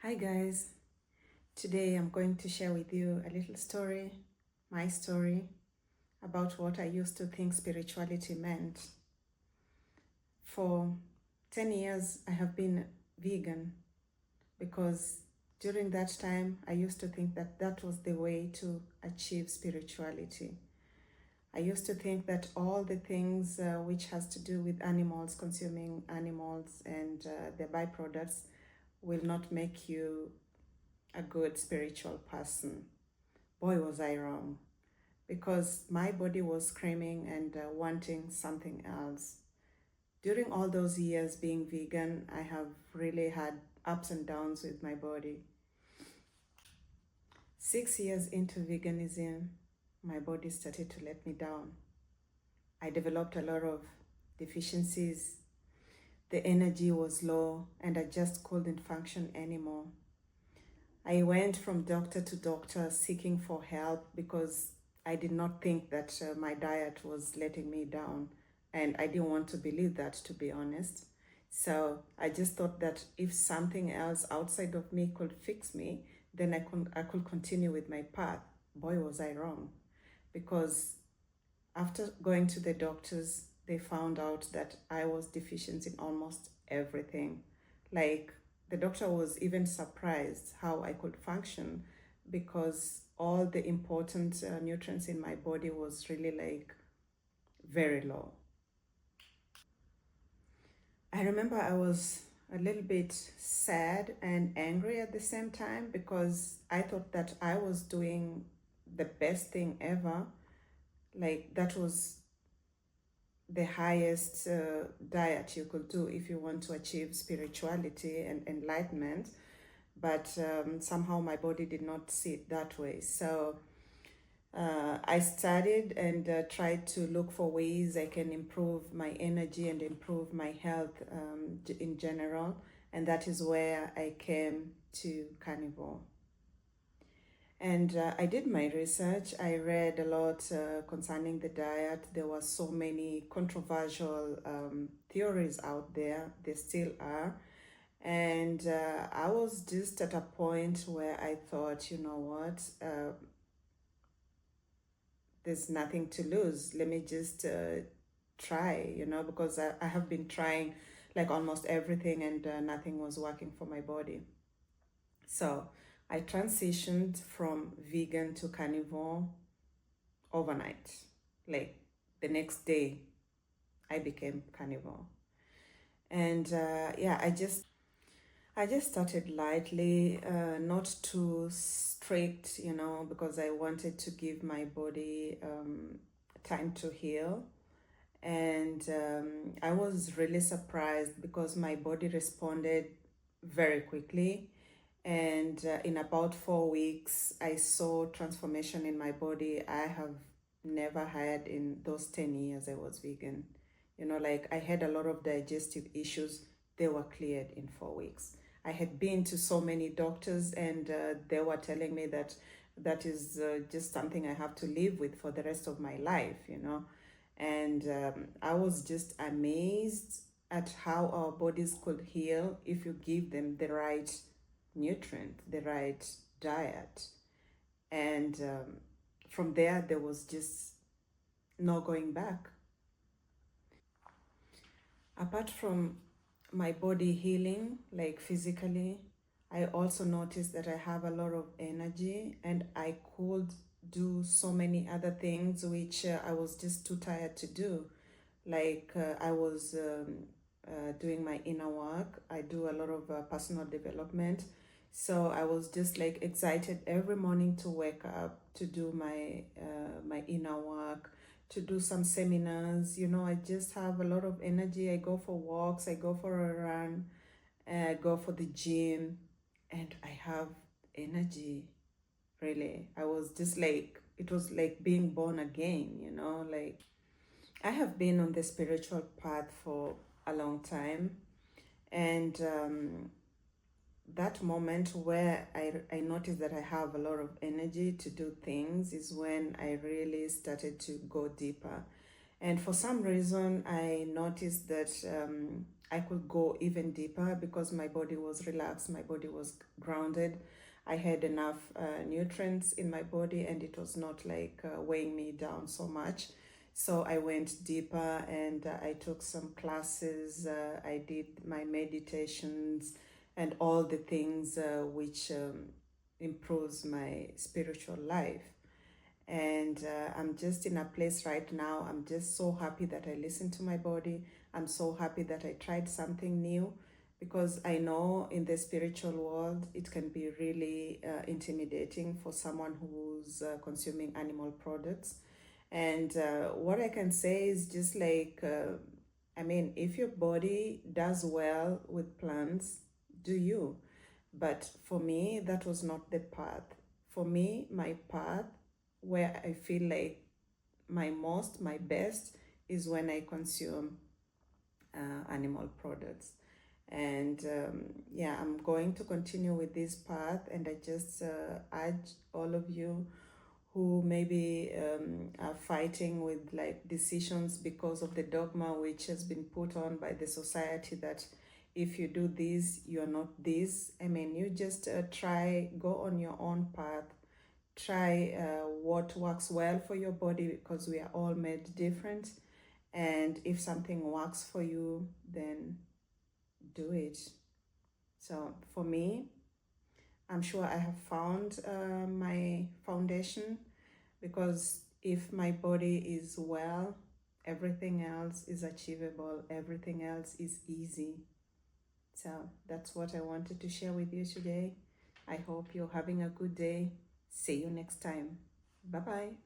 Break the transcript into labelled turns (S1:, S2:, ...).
S1: Hi guys, today I'm going to share with you a little story, my story, about what I used to think spirituality meant. For 10 years I have been vegan because during that time I used to think that that was the way to achieve spirituality. I used to think that all the things which has to do with animals, consuming animals and their byproducts will not make you a good spiritual person. Boy, was I wrong, because my body was screaming and wanting something else. During all those years being vegan, I have really had ups and downs with my body. 6 years into veganism, my body started to let me down. I developed a lot of deficiencies. The energy was low and I just couldn't function anymore. I went from doctor to doctor seeking for help because I did not think that my diet was letting me down. And I didn't want to believe that, to be honest. So I just thought that if something else outside of me could fix me, then I could continue with my path. Boy, was I wrong. Because after going to the doctors, they found out that I was deficient in almost everything. Like, the doctor was even surprised how I could function because all the important nutrients in my body was really like very low. I remember I was a little bit sad and angry at the same time because I thought that I was doing the best thing ever. Like, that was the highest diet you could do if you want to achieve spirituality and enlightenment. But somehow my body did not see it that way. So I studied and tried to look for ways I can improve my energy and improve my health in general. And that is where I came to Carnivore. And I did my research. I read a lot concerning the diet. There were so many controversial theories out there. There still are. And I was just at a point where I thought, you know what, there's nothing to lose. Let me just try, because I have been trying like almost everything and nothing was working for my body. So I transitioned from vegan to carnivore overnight. Like the next day, I became carnivore. And yeah, I just started lightly, not too strict, because I wanted to give my body time to heal. And I was really surprised because my body responded very quickly. And in about 4 weeks, I saw transformation in my body I have never had in those 10 years I was vegan. Like I had a lot of digestive issues, they were cleared in 4 weeks. I had been to so many doctors and they were telling me that that is just something I have to live with for the rest of my life. And I was just amazed at how our bodies could heal if you give them the right nutrient, the right diet. And from there was just no going back. Apart from my body healing, like physically, I also noticed that I have a lot of energy and I could do so many other things which I was just too tired to do. Like I was doing my inner work. I do a lot of personal development. So I was just like excited every morning to wake up, to do my inner work, to do some seminars. I just have a lot of energy. I go for walks, I go for a run, I go for the gym, and I have energy. Really, I was just like, it was like being born again. Like I have been on the spiritual path for a long time, and that moment where I noticed that I have a lot of energy to do things is when I really started to go deeper. And for some reason, I noticed that I could go even deeper because my body was relaxed, my body was grounded. I had enough nutrients in my body, and it was not like weighing me down so much. So I went deeper, and I took some classes. I did my meditations and all the things which improves my spiritual life. And I'm just in a place right now. I'm just so happy that I listened to my body. I'm so happy that I tried something new, because I know in the spiritual world it can be really intimidating for someone who's consuming animal products. And what I can say is just like, I mean, if your body does well with plants, do you? But for me, that was not the path. For me, my path, where I feel like my best, is when I consume animal products. And yeah, I'm going to continue with this path. And I just urge all of you who maybe are fighting with like decisions because of the dogma which has been put on by the society that if you do this, you're not this. I mean, you just try, go on your own path, try what works well for your body, because we are all made different. And if something works for you, then do it. So for me, I'm sure I have found my foundation, because if my body is well, everything else is achievable, everything else is easy. So that's what I wanted to share with you today. I hope you're having a good day. See you next time. Bye bye.